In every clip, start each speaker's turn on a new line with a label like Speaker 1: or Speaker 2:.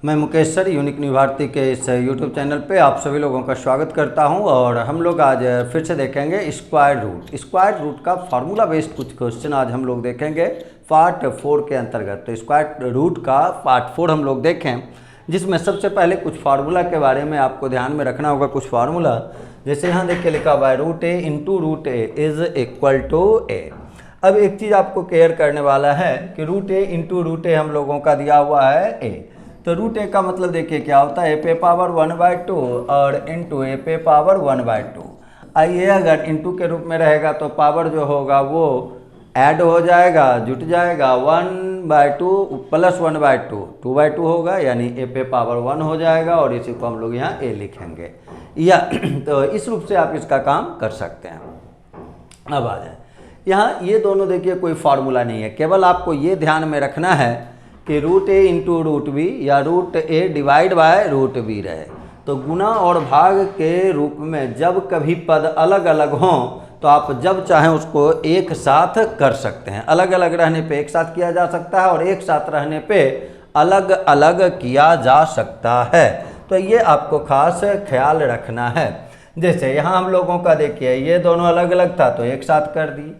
Speaker 1: मैं Mukesh sir unique new Bharati के इस यूट्यूब चैनल पे आप सभी लोगों का स्वागत करता हूं और हम लोग आज फिर से देखेंगे स्क्वायर रूट। स्क्वायर रूट का फार्मूला बेस्ड कुछ क्वेश्चन आज हम लोग देखेंगे पार्ट 4 के अंतर्गत। तो स्क्वायर रूट का पार्ट 4 हम लोग देखें, जिसमें सबसे पहले कुछ फार्मूला के बारे में आपको ध्यान में रखना होगा। कुछ फार्मूला जैसे यहाँ देखिए लिखा हुआ है root A into root a is equal to a. अब एक चीज़ आपको केयर करने वाला है कि root A into root a हम लोगों का दिया हुआ है ए। तो रूट ए का मतलब देखिए क्या होता है, ए पे पावर 1/2 और इंटू ए पे पावर 1/2। आइए अगर इंटू के रूप में रहेगा तो पावर जो होगा वो ऐड हो जाएगा, जुट जाएगा 1/2 प्लस 1/2 2/2 होगा, यानी ए पे पावर 1 हो जाएगा और इसी को हम लोग यहाँ ए लिखेंगे या तो इस रूप से आप इसका काम कर सकते हैं। अब आ जाए यहाँ, ये दोनों देखिए कोई फार्मूला नहीं है, केवल आपको ये ध्यान में रखना है कि रूट ए इंटू रूट बी या root A divide by root B रहे। तो गुना और भाग के रूप में जब कभी पद अलग अलग हों तो आप जब चाहें उसको एक साथ कर सकते हैं। अलग अलग रहने पे एक साथ किया जा सकता है और एक साथ रहने पे अलग अलग किया जा सकता है। तो ये आपको खास ख्याल रखना है। जैसे यहाँ हम लोगों का देखिए ये दोनों अलग अलग था तो एक साथ कर दिए।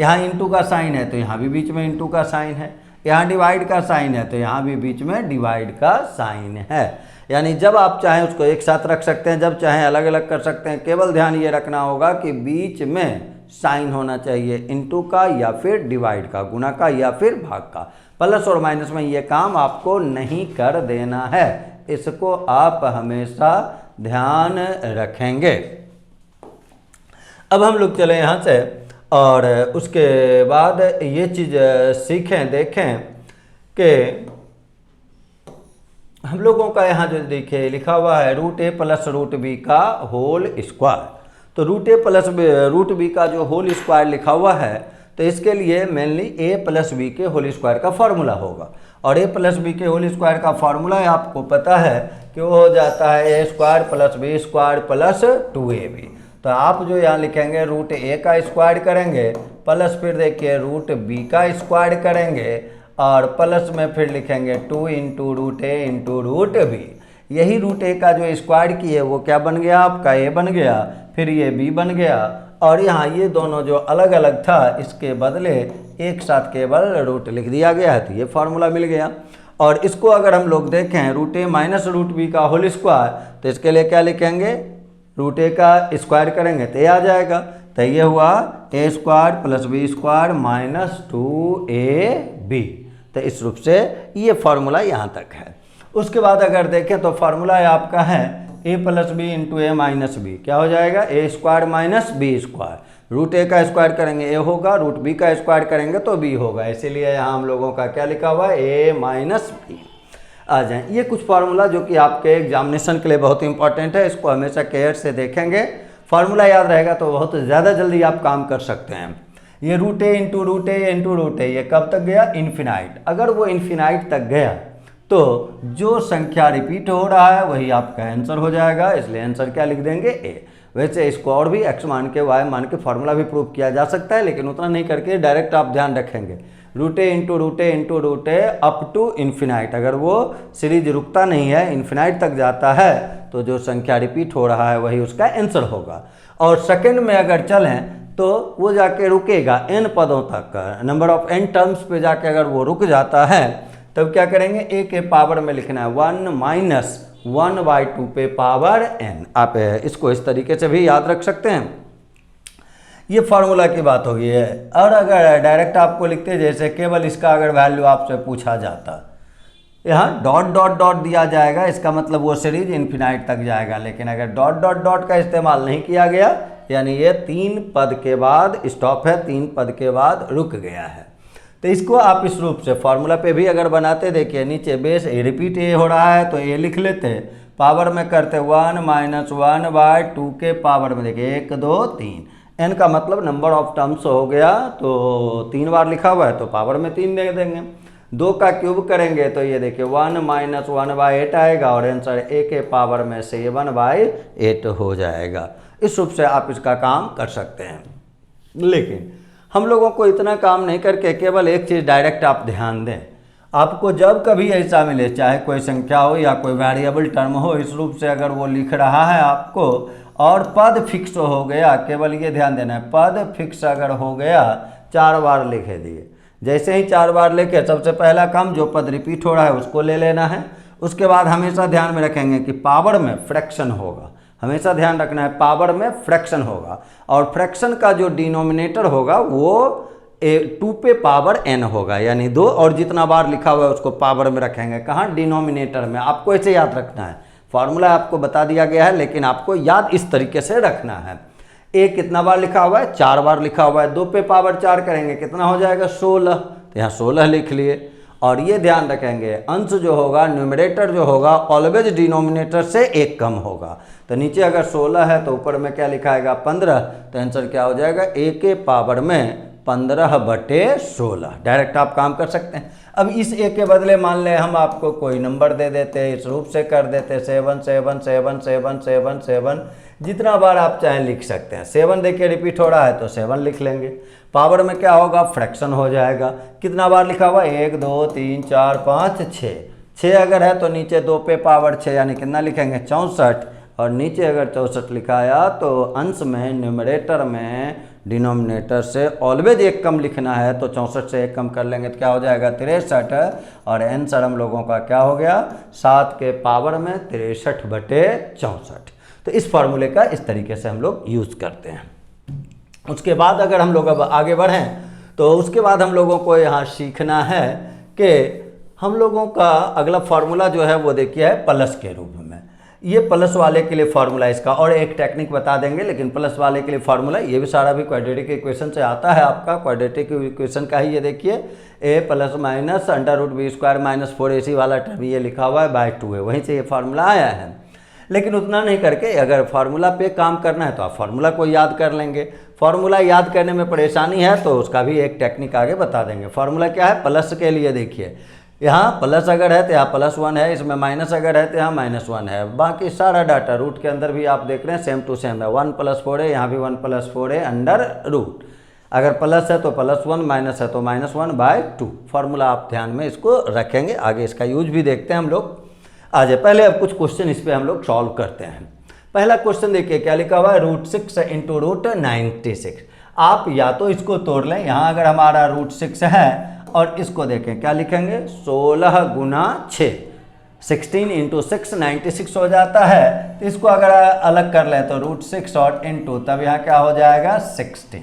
Speaker 1: यहाँ इंटू का साइन है तो यहाँ भी बीच में इंटू का साइन है, यहाँ डिवाइड का साइन है तो यहाँ भी बीच में डिवाइड का साइन है। यानी जब आप चाहें उसको एक साथ रख सकते हैं, जब चाहें अलग अलग कर सकते हैं। केवल ध्यान ये रखना होगा कि बीच में साइन होना चाहिए इंटू का या फिर डिवाइड का, गुना का या फिर भाग का। प्लस और माइनस में ये काम आपको नहीं कर देना है, इसको आप हमेशा ध्यान रखेंगे। अब हम लोग चले यहाँ से और उसके बाद ये चीज़ सीखें, देखें कि हम लोगों का यहाँ जो देखिए लिखा हुआ है रूट ए प्लस रूट बी का होल स्क्वायर। तो रूट ए प्लस रूट बी का जो होल स्क्वायर लिखा हुआ है तो इसके लिए मेनली ए प्लस बी के होल स्क्वायर का फार्मूला होगा। और ए प्लस बी के होल स्क्वायर का फार्मूला आपको पता है कि वो हो जाता है a square plus b square plus 2ab। तो आप जो यहाँ लिखेंगे रूट ए का स्क्वायर करेंगे प्लस फिर देखिए रूट बी का स्क्वायर करेंगे और प्लस में फिर लिखेंगे 2 इंटू रूट ए इंटू रूट बी। यही रूट ए का जो स्क्वायर किए वो क्या बन गया, आपका ए बन गया, फिर ये बी बन गया और यहाँ ये दोनों जो अलग अलग था इसके बदले एक साथ केवल रूट लिख दिया गया है। तो ये फार्मूला मिल गया। और इसको अगर हम लोग देखें रूट ए माइनस रूट बी का होल स्क्वायर तो इसके लिए क्या लिखेंगे, रूट ए का स्क्वायर करेंगे तो ये आ जाएगा। तो ये हुआ a square plus b square minus 2ab। तो इस रूप से ये फार्मूला यहाँ तक है। उसके बाद अगर देखें तो फार्मूला आपका है a plus b into a minus b. क्या हो जाएगा, a square minus b square. Root a का स्क्वायर करेंगे ए होगा, रूट बी का स्क्वायर करेंगे तो बी होगा, इसीलिए यहाँ हम लोगों का क्या लिखा हुआ है ए माइनस बी। आ जाए ये कुछ फार्मूला जो कि आपके एग्जामिनेशन के लिए बहुत इंपॉर्टेंट है, इसको हमेशा केयर से देखेंगे। फार्मूला याद रहेगा तो बहुत ज़्यादा जल्दी आप काम कर सकते हैं। ये रूट ए इंटू रूट ए इंटू रूट ए ये कब तक गया, इन्फिनाइट। अगर वो इन्फिनाइट तक गया तो जो संख्या रिपीट हो रहा है वही आपका आंसर हो जाएगा, इसलिए आंसर क्या लिख देंगे ए। वैसे इसको और भी एक्स मान के वाई मान के फार्मूला भी प्रूव किया जा सकता है, लेकिन उतना नहीं करके डायरेक्ट आप ध्यान रखेंगे root A into root A into root A up to infinite. अगर वो सीरीज रुकता नहीं है, इन्फिनाइट तक जाता है तो जो संख्या रिपीट हो रहा है वही उसका आंसर होगा। और सेकंड में अगर चलें तो वो जाके रुकेगा n पदों तक, नंबर ऑफ n टर्म्स पे जाके अगर वो रुक जाता है तब क्या करेंगे, a के पावर में लिखना है 1 माइनस 1/2 पे पावर n। आप इसको इस तरीके से भी याद रख सकते हैं। ये फार्मूला की बात हो गई है। और अगर डायरेक्ट आपको लिखते जैसे केवल इसका अगर वैल्यू आपसे पूछा जाता, यहाँ डॉट डॉट डॉट दिया जाएगा, इसका मतलब वो सीरीज इन्फिनाइट तक जाएगा। लेकिन अगर डॉट डॉट डॉट का इस्तेमाल नहीं किया गया, यानी ये 3 पद के बाद स्टॉप है, 3 पद के बाद रुक गया है। तो इसको आप इस रूप से फार्मूला पे भी अगर बनाते, देखिए नीचे बेस रिपीट ए हो रहा है तो ए लिख लेते, पावर में करते 1 माइनस 1/2 के पावर में देखिए 1 2 3। एन का मतलब नंबर ऑफ टर्म्स हो गया, तो 3 बार लिखा हुआ है तो पावर में 3 दे देंगे। 2 का क्यूब करेंगे तो ये देखिए 1 माइनस 1/8 आएगा और आंसर ए के पावर में 7/8 हो जाएगा। इस रूप से आप इसका काम कर सकते हैं। लेकिन हम लोगों को इतना काम नहीं करके केवल एक चीज़ डायरेक्ट आप ध्यान दें, आपको जब कभी ऐसा मिले, चाहे कोई संख्या हो या कोई वेरिएबल टर्म हो, इस रूप से अगर वो लिख रहा है आपको और पद फिक्स हो गया, केवल ये ध्यान देना है, पद फिक्स अगर हो गया 4 बार लिखे दिए, जैसे ही 4 बार लिखे सबसे पहला काम जो पद रिपीट हो रहा है उसको ले लेना है। उसके बाद हमेशा ध्यान में रखेंगे कि पावर में फ्रैक्शन होगा, हमेशा ध्यान रखना है पावर में फ्रैक्शन होगा, और फ्रैक्शन का जो डिनोमिनेटर होगा वो 2 पे पावर n होगा, यानी 2, और जितना बार लिखा हुआ है उसको पावर में रखेंगे। कहाँ? डिनोमिनेटर में। आपको ऐसे याद रखना है, फॉर्मूला आपको बता दिया गया है लेकिन आपको याद इस तरीके से रखना है। a कितना बार लिखा हुआ है? 4 बार लिखा हुआ है, 2 पे पावर 4 करेंगे कितना हो जाएगा? 16, तो यहाँ 16 लिख लिए। और ये ध्यान रखेंगे अंश जो होगा, न्यूमरेटर जो होगा, ऑलवेज डिनोमिनेटर से 1 कम होगा। तो नीचे अगर 16 है तो ऊपर में क्या लिखा आएगा? 15, तो आंसर क्या हो जाएगा? a के पावर में 15/16। डायरेक्ट आप काम कर सकते हैं। अब इस a के बदले मान लें हम आपको कोई नंबर दे देते, इस रूप से कर देते 7 7 7 7 7 7, जितना बार आप चाहें लिख सकते हैं। 7 देखिए रिपीट हो रहा है तो 7 लिख लेंगे। पावर में क्या होगा? फ्रैक्शन हो जाएगा। कितना बार लिखा हुआ? 1 2 3 4 5 6। 6 अगर है तो नीचे 2 पे पावर 6 यानी कितना लिखेंगे? 64, और नीचे अगर 64 लिखा आया तो अंश में, न्यूमरेटर में डिनोमिनेटर से ऑलवेज 1 कम लिखना है, तो 64 से 1 कम कर लेंगे तो क्या हो जाएगा? 63, और आंसर हम लोगों का क्या हो गया? 7 के पावर में 63/64। तो इस फार्मूले का इस तरीके से हम लोग यूज़ करते हैं। उसके बाद अगर हम लोग अब आगे बढ़ें तो उसके बाद हम लोगों को यहाँ सीखना है कि हम लोगों का अगला फार्मूला जो है वो देखिए है प्लस के रूप में। ये प्लस वाले के लिए फार्मूला इसका, और एक टेक्निक बता देंगे, लेकिन प्लस वाले के लिए फार्मूला ये भी सारा भी क्वाड्रेटिक इक्वेशन से आता है आपका। क्वाड्रेटिक इक्वेशन का ही ये देखिए a + -√b² - 4ac वाला टर्म ये लिखा हुआ है /2 है, वहीं से ये फार्मूला आया है। लेकिन उतना नहीं करके अगर फार्मूला पे काम करना है तो आप फार्मूला को याद कर लेंगे। फार्मूला याद करने में परेशानी है तो उसका भी एक टेक्निक आगे बता देंगे। फार्मूला क्या है? प्लस के लिए देखिए, यहाँ प्लस अगर है तो यहाँ +1 है, इसमें माइनस अगर है तो यहाँ -1 है। बाकी सारा डाटा रूट के अंदर भी आप देख रहे हैं सेम टू सेम है। 1 + 4 है, यहाँ भी 1 + 4 है √। अगर प्लस है तो +1, माइनस है तो -1/2। फार्मूला आप ध्यान में इसको रखेंगे, आगे इसका यूज भी देखते हैं हम लोग। आज पहले अब कुछ क्वेश्चन इस पर हम लोग सॉल्व करते हैं। पहला क्वेश्चन देखिए क्या लिखा हुआ है? √6 × √96। आप या तो इसको तोड़ लें, यहाँ अगर हमारा √6 है और इसको देखें क्या लिखेंगे? 16 × 6, 16 × 6 96 हो जाता है। तो इसको अगर अलग कर लें तो √6 और इंटू, तब यहाँ क्या हो जाएगा? 16।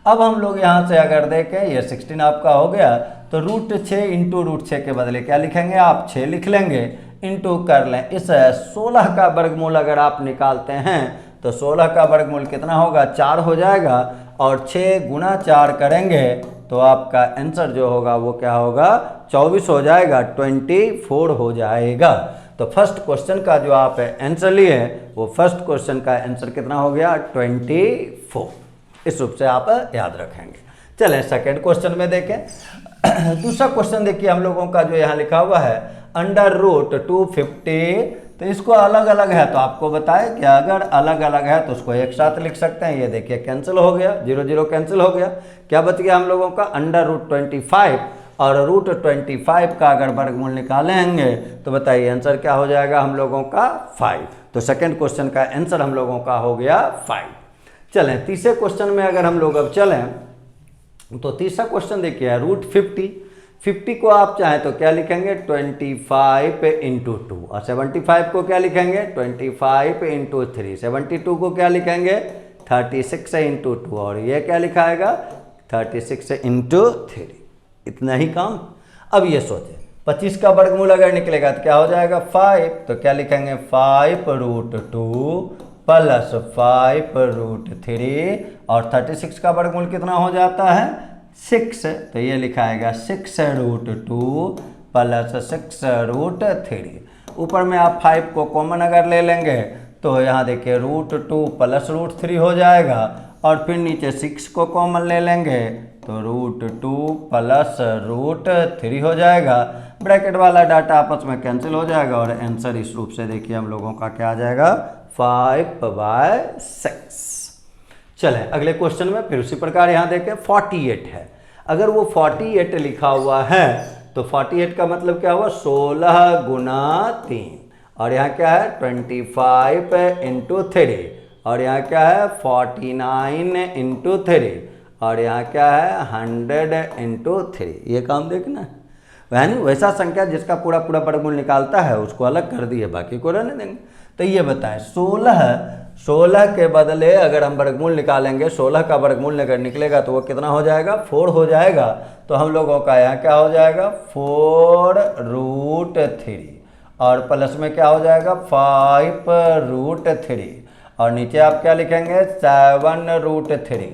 Speaker 1: अब हम लोग यहाँ से अगर देखें ये 16 आपका हो गया, तो √6 × √6 के बदले क्या लिखेंगे आप? 6 लिख लेंगे, इंटू कर लें। इस 16 का वर्गमूल अगर आप निकालते हैं तो 16 का वर्गमूल कितना होगा? 4 हो जाएगा, और 6 × 4 करेंगे तो आपका आंसर जो होगा वो क्या होगा? 24 हो जाएगा, 24 हो जाएगा। तो फर्स्ट क्वेश्चन का जो आप आंसर लिए वो फर्स्ट क्वेश्चन का आंसर कितना हो गया? 24। इस रूप से आप याद रखेंगे। चलें सेकेंड क्वेश्चन में देखें। दूसरा क्वेश्चन देखिए हम लोगों का जो यहाँ लिखा हुआ है √250। तो इसको अलग अलग है तो आपको बताएं कि अगर अलग अलग है तो उसको एक साथ लिख सकते हैं। ये देखिए कैंसिल हो गया, 0 0 कैंसिल हो गया। क्या बच गया हम लोगों का? √25, और √25 का अगर वर्गमूल निकालेंगे तो बताइए आंसर क्या हो जाएगा हम लोगों का? 5। तो सेकंड क्वेश्चन का आंसर हम लोगों का हो गया 5। चलें तीसरे क्वेश्चन में अगर हम लोग अब चलें तो तीसरा क्वेश्चन देखिए √50। 50 को आप चाहें तो क्या लिखेंगे? 25 × 2, और 75 को क्या लिखेंगे? 25 × 3। 72 को क्या लिखेंगे? 36 × 2, और ये क्या लिखाएगा? 36 × 3। इतना ही काम। अब ये सोचें 25 का वर्गमूल अगर निकलेगा तो क्या हो जाएगा? 5। तो क्या लिखेंगे? 5√2 + 5√3, और 36 का वर्गमूल कितना हो जाता है? 6। तो ये लिखाएगा 6√2 + 6√3। ऊपर में आप 5 को कॉमन अगर ले लेंगे तो यहाँ देखिए √2 + √3 हो जाएगा, और फिर नीचे 6 को कॉमन ले लेंगे तो √2 + √3 हो जाएगा। ब्रैकेट वाला डाटा आपस में कैंसिल हो जाएगा, और आंसर इस रूप से देखिए हम लोगों का क्या आ जाएगा? 5/6। चलें अगले क्वेश्चन में फिर उसी प्रकार यहाँ देखें 48 है। अगर वो 48 लिखा हुआ है तो तो 48 का मतलब क्या हुआ 16 गुना 3, और यहाँ क्या है 25 इंटू 3, और यहाँ क्या है 49 इंटू 3, और यहाँ क्या है 100 इंटू 3। ये काम देखना है, यानी वैसा संख्या जिसका पूरा पूरा वर्गमूल निकालता है उसको अलग कर दिए, बाकी को रहने देंगे। तो ये बताएं 16 के बदले अगर हम वर्गमूल निकालेंगे, 16 का वर्गमूल अगर निकलेगा तो वो कितना हो जाएगा 4 हो जाएगा। तो हम लोगों का यहाँ क्या हो जाएगा 4√3, और प्लस में क्या हो जाएगा 5√3, और नीचे आप क्या लिखेंगे 7√3,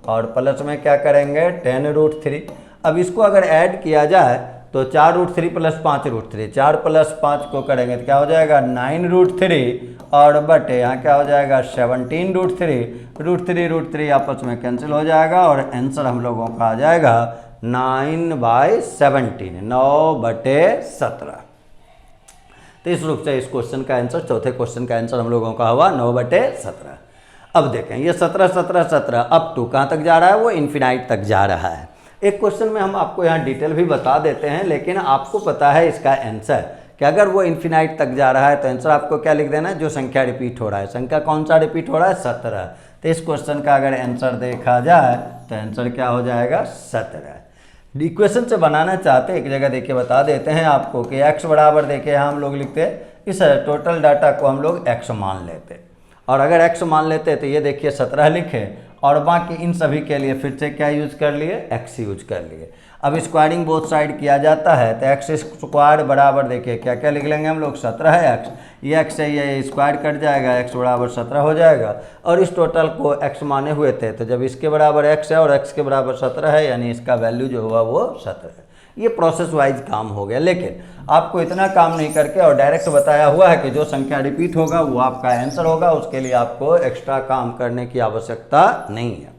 Speaker 1: और प्लस में क्या करेंगे 10√3। अब इसको अगर ऐड किया जाए तो 4√3 प्लस 5√3, 4 प्लस 5 को करेंगे तो क्या हो जाएगा 9√3, और बटे यहाँ क्या हो जाएगा 17√3, √3 आपस में कैंसिल हो जाएगा, और आंसर हम लोगों का आ जाएगा 9/17, 9/17। तो इस रूप से इस क्वेश्चन का आंसर, चौथे क्वेश्चन का आंसर हम लोगों का हुआ 9/17। अब देखें ये 17 17 17 अप टू कहाँ तक जा रहा है, वो इन्फिनाइट तक जा रहा है। एक क्वेश्चन में हम आपको यहाँ डिटेल भी बता देते हैं, लेकिन आपको पता है इसका आंसर कि अगर वो इन्फिनाइट तक जा रहा है तो आंसर आपको क्या लिख देना है, जो संख्या रिपीट हो रहा है। संख्या कौन सा रिपीट हो रहा है 17। तो इस क्वेश्चन का अगर आंसर देखा जाए तो आंसर क्या हो जाएगा 17। इक्वेशन से बनाना चाहते एक जगह देखिए बता देते हैं आपको कि x बराबर देखिए हम लोग लिखते इस टोटल डाटा को हम लोग x मान लेते, और अगर x मान लेते तो ये देखिए 17 लिखे, और बाकी इन सभी के लिए फिर से क्या यूज कर लिए x यूज कर लिए। अब स्क्वायरिंग बोथ साइड किया जाता है तो x स्क्वायर बराबर देखिए क्या क्या लिख लेंगे हम लोग 17 ये x से ये स्क्वायर कट जाएगा, x बराबर 17 हो जाएगा। और इस टोटल को x माने हुए थे तो जब इसके बराबर x है और x के बराबर 17 है, यानी इसका वैल्यू जो हुआ वो 17 है। ये प्रोसेस वाइज काम हो गया, लेकिन आपको इतना काम नहीं करके और डायरेक्ट बताया हुआ है कि जो संख्या रिपीट होगा वो आपका आंसर होगा, उसके लिए आपको एक्स्ट्रा काम करने की आवश्यकता नहीं है।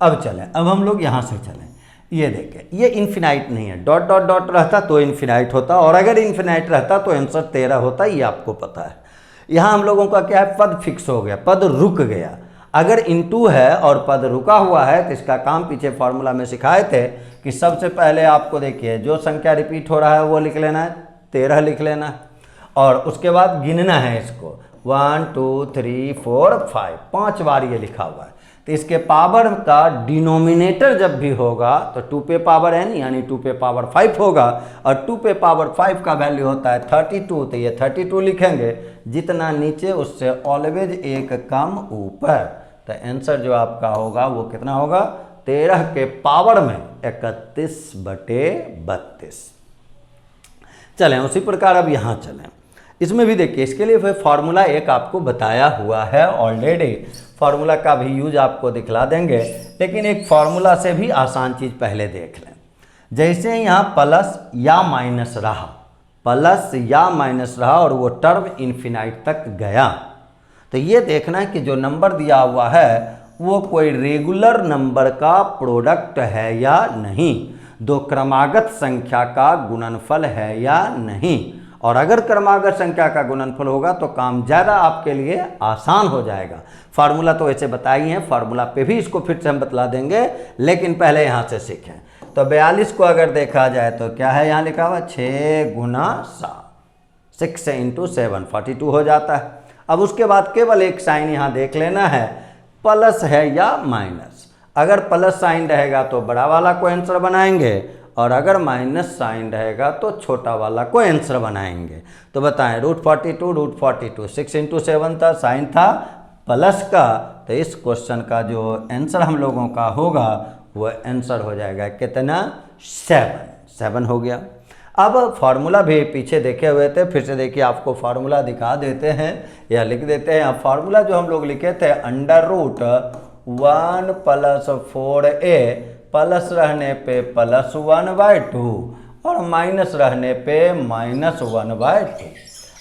Speaker 1: अब चलें, अब हम लोग यहाँ से चलें। ये देखें ये इन्फिनाइट नहीं है, डॉट डॉट डॉट रहता तो इन्फिनाइट होता, और अगर इन्फिनाइट रहता तो आंसर 13 होता, ये आपको पता है। यहाँ हम लोगों का क्या है, पद फिक्स हो गया, पद रुक गया। अगर इनटू है और पद रुका हुआ है तो इसका काम पीछे फॉर्मूला में सिखाए थे कि सबसे पहले आपको देखिए जो संख्या रिपीट हो रहा है वो लिख लेना है, 13 लिख लेना है, और उसके बाद गिनना है इसको 1 2 3 4 5, 5 बार ये लिखा हुआ है। तो इसके पावर का डिनोमिनेटर जब भी होगा तो 2 पे पावर n यानी 2 पे पावर 5 होगा, और 2 पे पावर 5 का वैल्यू होता है 32, तो ये 32 लिखेंगे, जितना नीचे उससे ऑलवेज एक कम ऊपर। तो आंसर जो आपका होगा वो कितना होगा 13 के पावर में 31/32। चलें उसी प्रकार अब यहाँ चलें, इसमें भी देखिए इसके लिए फिर फार्मूला एक आपको बताया हुआ है ऑलरेडी, फार्मूला का भी यूज आपको दिखला देंगे, लेकिन एक फार्मूला से भी आसान चीज़ पहले देख लें। जैसे यहाँ प्लस या माइनस रहा, प्लस या माइनस रहा और वो टर्म इन्फिनाइट तक गया, तो ये देखना है कि जो नंबर दिया हुआ है वो कोई रेगुलर नंबर का प्रोडक्ट है या नहीं, दो क्रमागत संख्या का गुणनफल है या नहीं। और अगर क्रमागत संख्या का गुणनफल होगा तो काम ज़्यादा आपके लिए आसान हो जाएगा। फार्मूला तो ऐसे बताई हैं, फार्मूला पे भी इसको फिर से हम बतला देंगे, लेकिन पहले यहाँ से सीखें। तो 42 को अगर देखा जाए तो क्या है, यहाँ लिखा हुआ 6 गुना 7, 6 इंटू 7 42 हो जाता है। अब उसके बाद केवल एक साइन यहाँ देख लेना है, प्लस है या माइनस। अगर प्लस साइन रहेगा तो बड़ा वाला को आंसर बनाएंगे, और अगर माइनस साइन रहेगा तो छोटा वाला को आंसर बनाएंगे। तो बताएं √42, 6 इंटू 7 था, साइन था प्लस का, तो इस क्वेश्चन का जो आंसर हम लोगों का होगा वो आंसर हो जाएगा कितना 7 हो गया। अब फार्मूला भी पीछे देखे हुए थे, फिर से देखिए आपको फार्मूला दिखा देते हैं या लिख देते हैं। फार्मूला जो हम लोग लिखे थे √1 + 4a, प्लस रहने पे +1/2 और माइनस रहने पे -1/2।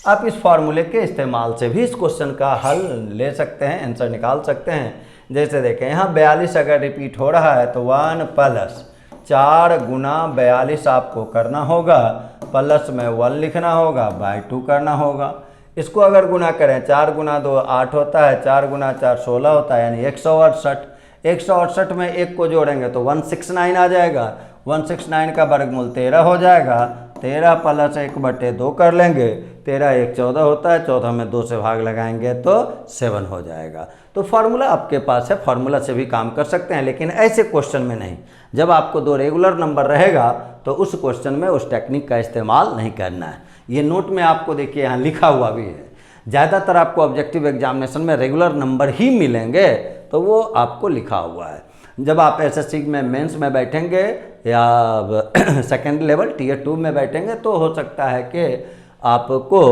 Speaker 1: आप इस फार्मूले के इस्तेमाल से भी इस क्वेश्चन का हल ले सकते हैं, आंसर निकाल सकते हैं। जैसे देखें यहाँ 42 अगर रिपीट हो रहा है तो 1 + 4 गुना 42 आपको करना होगा, प्लस में 1 लिखना होगा, /2 करना होगा। इसको अगर गुना करें 4 गुना 2 8 होता है, 4 गुना 4 16 होता है, यानी 168। 168 में 1 को जोड़ेंगे तो 169 आ जाएगा, 169 का वर्गमूल 13 हो जाएगा। 13 प्लस 1/2 कर लेंगे, 13 1 14 होता है, 14 में 2 से भाग लगाएंगे तो 7 हो जाएगा। तो फार्मूला आपके पास है, फार्मूला से भी काम कर सकते हैं, लेकिन ऐसे क्वेश्चन में नहीं। जब आपको 2 रेगुलर नंबर रहेगा तो उस क्वेश्चन में उस टेक्निक का इस्तेमाल नहीं करना है। ये नोट में आपको देखिए यहाँ लिखा हुआ भी है। ज़्यादातर आपको ऑब्जेक्टिव एग्जामिनेशन में रेगुलर नंबर ही मिलेंगे, तो वो आपको लिखा हुआ है। जब आप एसएससी में मेंस में बैठेंगे या सेकेंड लेवल टीयर 2 में बैठेंगे तो हो सकता है कि आपको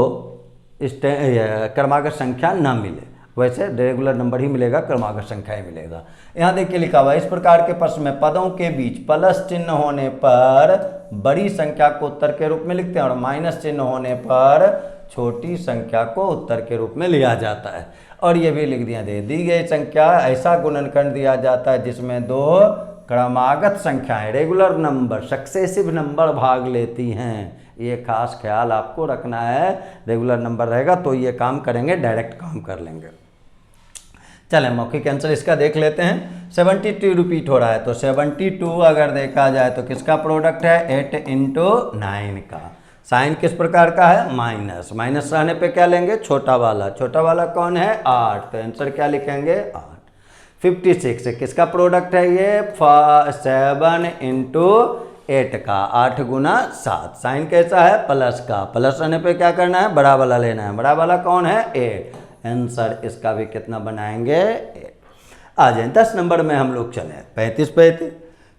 Speaker 1: क्रमागत संख्या ना मिले, वैसे रेगुलर नंबर ही मिलेगा, क्रमागत संख्या ही मिलेगा। यहाँ देखिए लिखा हुआ है, इस प्रकार के प्रश्न में पदों के बीच प्लस चिन्ह होने पर बड़ी संख्या को उत्तर के रूप में लिखते हैं और माइनस चिन्ह होने पर छोटी संख्या को उत्तर के रूप में लिया जाता है। और ये भी लिख दिया, दी गई संख्या ऐसा गुणनखंड दिया जाता है जिसमें 2 क्रमागत संख्याएं रेगुलर नंबर सक्सेसिव नंबर भाग लेती हैं। ये खास ख्याल आपको रखना है। रेगुलर नंबर रहेगा तो ये काम करेंगे, डायरेक्ट काम कर लेंगे। चलें मौखिक आंसर इसका देख लेते हैं। 72 रिपीट हो रहा है, तो 72 अगर देखा जाए तो किसका प्रोडक्ट है, 8 × 9 का। साइन किस प्रकार का है, माइनस। माइनस रहने पे क्या लेंगे, छोटा वाला। छोटा वाला कौन है, 8, तो आंसर क्या लिखेंगे, 8। 56 किसका प्रोडक्ट है, ये 7 × 8 का, 8 × 7। साइन कैसा है, प्लस का। प्लस रहने पे क्या करना है, बड़ा वाला लेना है। बड़ा वाला कौन है, 8। आंसर इसका भी कितना बनाएंगे, 8। आ जाए 10 नंबर में हम लोग चले। 35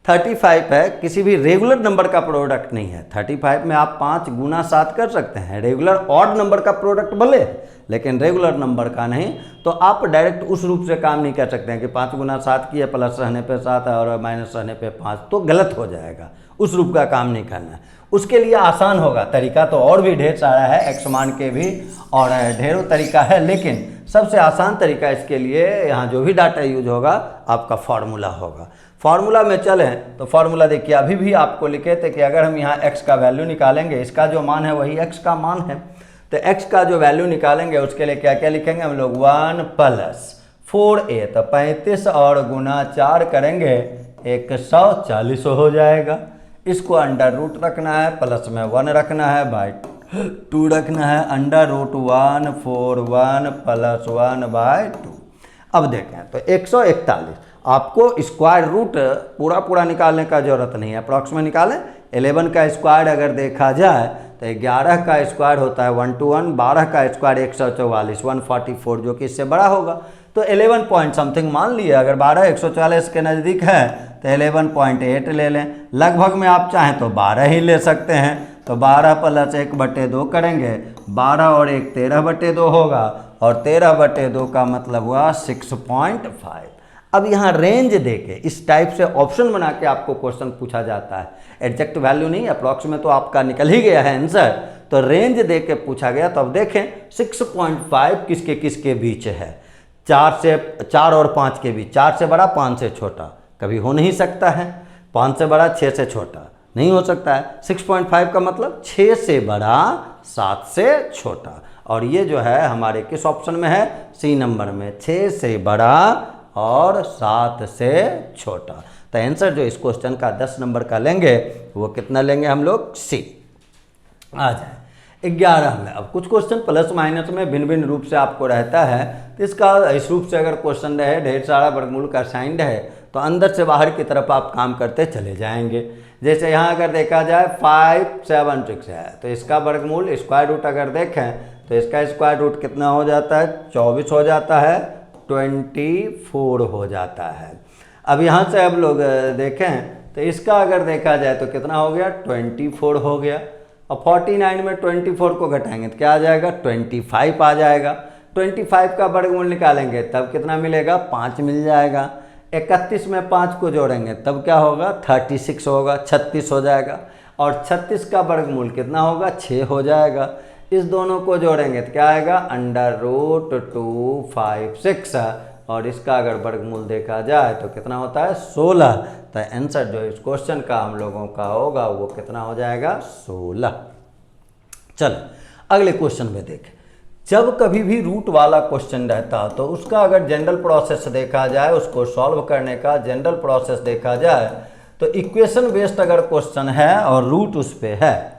Speaker 1: 35 है, किसी भी रेगुलर नंबर का प्रोडक्ट नहीं है। 35 में आप 5 × 7 कर सकते हैं। रेगुलर ऑड नंबर का प्रोडक्ट भले, लेकिन रेगुलर नंबर का नहीं। तो आप डायरेक्ट उस रूप से काम नहीं कर सकते हैं कि 5 × 7 की है, प्लस रहने पे 7 है और माइनस रहने पे 5, तो गलत हो जाएगा। उस रूप का काम नहीं करना है। उसके लिए आसान होगा तरीका, तो और भी ढेर सारा है, एक्स मान के भी और ढेरों तरीका है, लेकिन सबसे आसान तरीका इसके लिए यहाँ जो भी डाटा यूज होगा आपका फार्मूला होगा। फार्मूला में चलें तो फार्मूला देखिए, अभी भी आपको लिखे थे कि अगर हम यहाँ x का वैल्यू निकालेंगे, इसका जो मान है वही x का मान है, तो x का जो वैल्यू निकालेंगे उसके लिए क्या क्या लिखेंगे हम लोग, 1 + 4a, तो 35 और गुना 4 करेंगे 140 हो जाएगा। इसको अंडर रूट रखना है, प्लस में 1 रखना है, बाय 2 रखना है, अंडर रूट 141 + 1/2। अब देखें तो 141, आपको स्क्वायर रूट पूरा निकालने का जरूरत नहीं है, अप्रॉक्सीमेट निकालें। 11 का स्क्वायर अगर देखा जाए तो 11 का स्क्वायर होता है 121, 12 का स्क्वायर 144, 144, जो कि इससे बड़ा होगा। तो 11 पॉइंट समथिंग मान लिए। अगर 12 144 के नज़दीक है तो 11.8 ले लें। लगभग में आप चाहें तो 12 ही ले सकते हैं, तो 12 + 1/2 करेंगे, 12 और 1 13/2 होगा, और 13/2 का मतलब हुआ 6.5। अब यहाँ रेंज देके इस टाइप से ऑप्शन बना के आपको क्वेश्चन पूछा जाता है। एग्जैक्ट वैल्यू नहीं, अप्रॉक्सीमेट तो आपका निकल ही गया है आंसर, तो रेंज दे के पूछा गया। तो अब देखें 6.5 किसके किसके बीच है, 4 और 5 के बीच। 4 से बड़ा 5 से छोटा कभी हो नहीं सकता है, 5 से बड़ा 6 से छोटा नहीं हो सकता है। 6.5 का मतलब 6 से बड़ा 7 से छोटा, और ये जो है हमारे किस ऑप्शन में है, सी नंबर में, 6 से बड़ा और 7 से छोटा। तो आंसर जो इस क्वेश्चन का 10 नंबर का लेंगे वो कितना लेंगे हम लोग, सी। आ जाए 11 में। अब कुछ क्वेश्चन प्लस माइनस में भिन्न भिन्न रूप से आपको रहता है, तो इसका इस रूप से अगर क्वेश्चन रहे, ढेर सारा वर्गमूल का साइन रहे, तो अंदर से बाहर की तरफ आप काम करते चले जाएंगे। जैसे यहाँ अगर देखा जाए 576 है, तो इसका वर्गमूल स्क्वायर रूट अगर देखें तो इसका स्क्वायर रूट कितना हो जाता है, 24 हो जाता है, 24 हो जाता है। अब यहाँ से अब लोग देखें तो इसका अगर देखा जाए तो कितना हो गया, 24 हो गया। और 49 में 24 को घटाएंगे तो क्या आ जाएगा, 25 आ जाएगा। 25 का वर्गमूल निकालेंगे तब कितना मिलेगा, 5 मिल जाएगा। 31 में 5 को जोड़ेंगे तब क्या होगा, 36 होगा, 36 हो जाएगा। और 36 का वर्गमूल कितना होगा, 6 हो जाएगा। इस दोनों को जोड़ेंगे तो क्या आएगा, √256, और इसका अगर वर्गमूल देखा जाए तो कितना होता है, 16। तो आंसर जो इस क्वेश्चन का हम लोगों का होगा वो कितना हो जाएगा, 16। चलो अगले क्वेश्चन में देखें। जब कभी भी रूट वाला क्वेश्चन रहता तो उसका अगर जनरल प्रोसेस देखा जाए, उसको सॉल्व करने का जनरल प्रोसेस देखा जाए, तो इक्वेशन बेस्ड अगर क्वेश्चन है और रूट उस पे है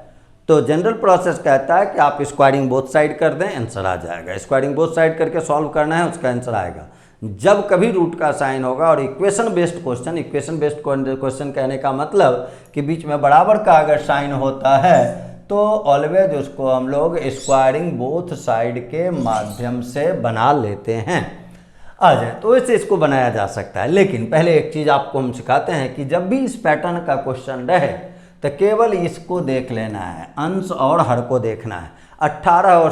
Speaker 1: तो जनरल प्रोसेस कहता है कि आप स्क्वायरिंग बोथ साइड कर दें, आंसर आ जाएगा। स्क्वायरिंग बोथ साइड करके सॉल्व करना है, उसका आंसर आएगा। जब कभी रूट का साइन होगा और इक्वेशन बेस्ड क्वेश्चन कहने का मतलब कि बीच में बराबर का अगर साइन होता है तो ऑलवेज उसको हम लोग स्क्वायरिंग बोथ साइड के माध्यम से बना लेते हैं। आ जाए तो इससे इसको बनाया जा सकता है। लेकिन पहले एक चीज़ आपको हम सिखाते हैं कि जब भी इस पैटर्न का क्वेश्चन रहे तो केवल इसको देख लेना है, अंश और हर को देखना है। 18 और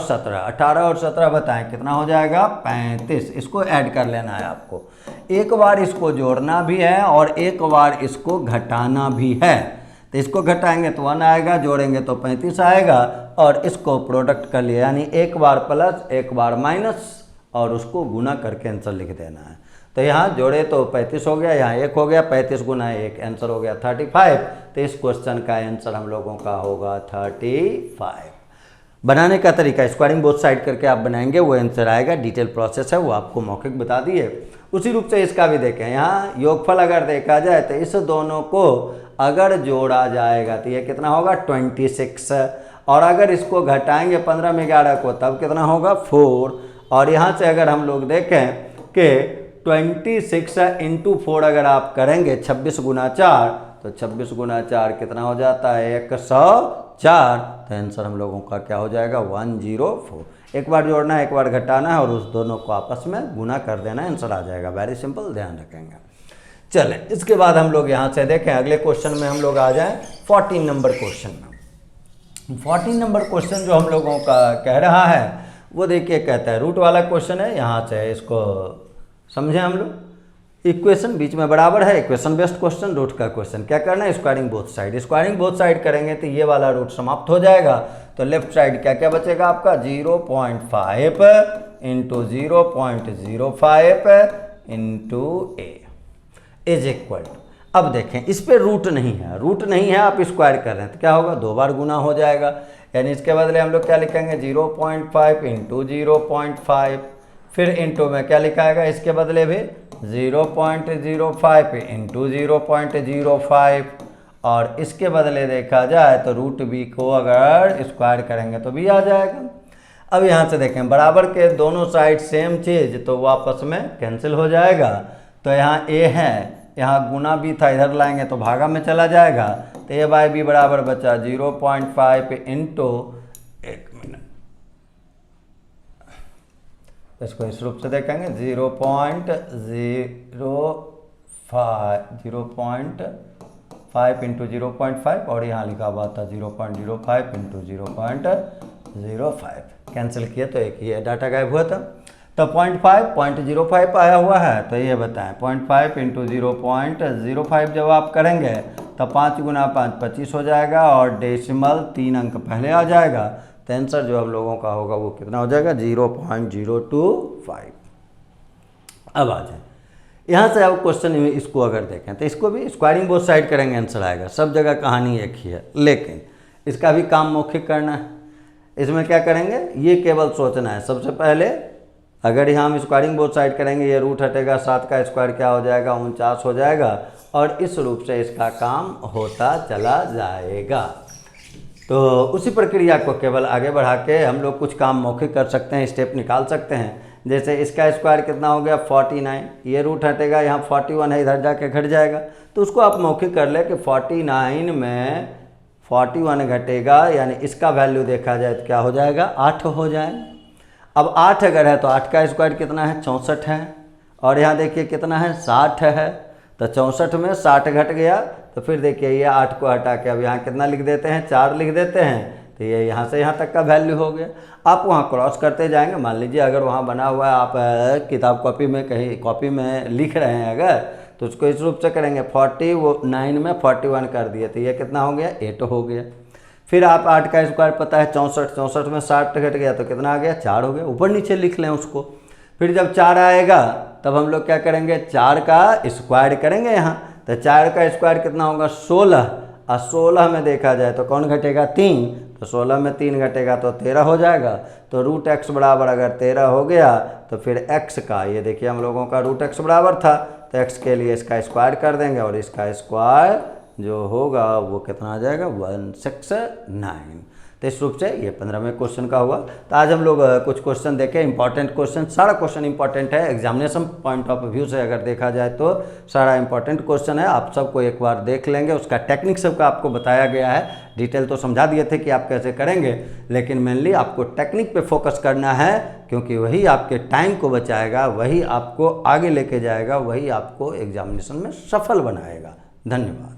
Speaker 1: 17 बताएं कितना हो जाएगा, 35। इसको ऐड कर लेना है आपको। एक बार इसको जोड़ना भी है और एक बार इसको घटाना भी है। तो इसको घटाएंगे तो 1 आएगा, जोड़ेंगे तो 35 आएगा, और इसको प्रोडक्ट कर लिया, यानी एक बार प्लस एक बार माइनस और उसको गुना करके आंसर लिख देना है। तो यहाँ जोड़े तो 35 हो गया, यहाँ 1 हो गया, 35 गुना 1 आंसर हो गया 35। तो इस क्वेश्चन का आंसर हम लोगों का होगा 35। बनाने का तरीका स्क्वायरिंग बोथ साइड करके आप बनाएंगे, वो आंसर आएगा। डिटेल प्रोसेस है वो आपको मौखिक बता दिए। उसी रूप से इसका भी देखें, यहाँ योगफल अगर देखा जाए तो इस दोनों को अगर जोड़ा जाएगा तो ये कितना होगा 26, और अगर इसको घटाएंगे 15 में 11 को तब कितना होगा 4। और यहाँ से अगर हम लोग देखें कि 26 इंटू 4 अगर आप करेंगे 26 गुना 4, तो 26 गुना 4 कितना हो जाता है 104। तो आंसर हम लोगों का क्या हो जाएगा 104। एक बार जोड़ना है, एक बार घटाना है और उस दोनों को आपस में गुना कर देना है, आंसर आ जाएगा। वेरी सिंपल, ध्यान रखेंगे। चलें, इसके बाद हम लोग यहाँ से देखें अगले क्वेश्चन में हम लोग आ जाएं 14 नंबर क्वेश्चन में। 14 नंबर क्वेश्चन जो हम लोगों का कह रहा है वो देखिए, कहता है रूट वाला क्वेश्चन है। यहाँ से इसको समझें हम लोग। इक्वेशन बीच में बराबर है, इक्वेशन बेस्ड क्वेश्चन, रूट का क्वेश्चन। क्या करना है, squaring both side. Squaring both side करेंगे तो ये वाला रूट समाप्त हो जाएगा। तो लेफ्ट साइड क्या क्या बचेगा आपका 0.5 into 0.05 into A is equal. अब देखें इस पे रूट नहीं है, रूट नहीं है, आप स्क्वायर कर रहे हैं तो क्या होगा 2 बार गुना हो जाएगा। यानी इसके बदले हम लोग क्या लिखेंगे 0.5 इंटू 0.5, फिर इंटू में क्या लिखाएगा इसके बदले भी 0.05 इंटू 0.05, और इसके बदले देखा जाए तो रूट बी को अगर स्क्वायर करेंगे तो बी आ जाएगा। अब यहाँ से देखें बराबर के दोनों साइड सेम चीज़, तो वो आपस में कैंसिल हो जाएगा। तो यहाँ ए है, यहाँ गुना भी था, इधर लाएंगे तो भागा में चला जाएगा। तो ए बाई बी बराबर बचा 0.5 इंटू, एक मिनट, इसको इस रूप से देखेंगे 0.05 इंटू 0.5, और यहाँ लिखा हुआ था 0.05 इंटू 0.05। कैंसिल किए तो एक ही डाटा गायब हुआ था। तो 0.05 आया हुआ है। तो ये बताएं 0.5 इंटू 0.05 जब आप करेंगे तो 5 गुना 5 25 हो जाएगा, और डेसिमल 3 अंक पहले आ जाएगा। तो आंसर जो हम लोगों का होगा वो कितना हो जाएगा 0.025। अब आ जाए यहाँ से अब क्वेश्चन में इसको अगर देखें तो इसको भी स्क्वायरिंग बोथ साइड करेंगे, आंसर आएगा। सब जगह कहानी एक ही है, लेकिन इसका भी काम मौखिक करना है। इसमें क्या करेंगे, ये केवल सोचना है। सबसे पहले अगर यहाँ हम स्क्वायरिंग बोथ साइड करेंगे, ये रूट हटेगा, 7 का स्क्वायर क्या हो जाएगा 49 हो जाएगा, और इस रूप से इसका काम होता चला जाएगा। तो उसी प्रक्रिया को केवल आगे बढ़ा के हम लोग कुछ काम मौखिक कर सकते हैं, स्टेप निकाल सकते हैं। जैसे इसका स्क्वायर कितना हो गया 49, ये रूट हटेगा, यहाँ 41 है, इधर जाके घट जाएगा। तो उसको आप मौखिक कर ले कि 49 में 41 घटेगा, यानी इसका वैल्यू देखा जाए तो क्या हो जाएगा 8 हो जाएगा। अब 8 अगर है तो 8 का स्क्वायर कितना है 64 है, और यहाँ देखिए कितना है 60 है। तो 64 में 60 घट गया, तो फिर देखिए ये 8 को हटा के अब यहाँ कितना लिख देते हैं 4 लिख देते हैं। तो ये यहाँ से यहाँ तक का वैल्यू हो गया। आप वहाँ क्रॉस करते जाएंगे। मान लीजिए अगर वहाँ बना हुआ है, आप किताब कॉपी में कहीं कॉपी में लिख रहे हैं अगर, तो उसको इस रूप से करेंगे 49 में 41 कर दिए, तो ये कितना हो गया 8 हो गया। फिर आप 8 का स्क्वायर पता है 64 में 60 घट गया तो कितना आ गया 4 हो गया। ऊपर नीचे लिख लें उसको। फिर जब 4 आएगा तब हम लोग क्या करेंगे 4 का स्क्वायर करेंगे यहाँ। तो 4 का स्क्वायर कितना होगा 16, और 16 में देखा जाए तो कौन घटेगा 3, तो 16 में 3 घटेगा तो 13 हो जाएगा। तो रूट एक्स बराबर अगर 13 हो गया तो फिर एक्स का, ये देखिए हम लोगों का रूट एक्स बराबर था, तो एक्स के लिए इसका स्क्वायर कर देंगे और इसका स्क्वायर जो होगा वो कितना आ जाएगा 169। तो इस रूप से ये 15वें क्वेश्चन का हुआ। तो आज हम लोग कुछ क्वेश्चन देखें, इंपॉर्टेंट क्वेश्चन। सारा क्वेश्चन इंपॉर्टेंट है, एग्जामिनेशन पॉइंट ऑफ व्यू से अगर देखा जाए तो सारा इंपॉर्टेंट क्वेश्चन है। आप सबको एक बार देख लेंगे, उसका टेक्निक सबका आपको बताया गया है। डिटेल तो समझा दिए थे कि आप कैसे करेंगे, लेकिन मेनली आपको टेक्निक पे फोकस करना है, क्योंकि वही आपके टाइम को बचाएगा, वही आपको आगे लेके जाएगा, वही आपको एग्जामिनेशन में सफल बनाएगा। धन्यवाद।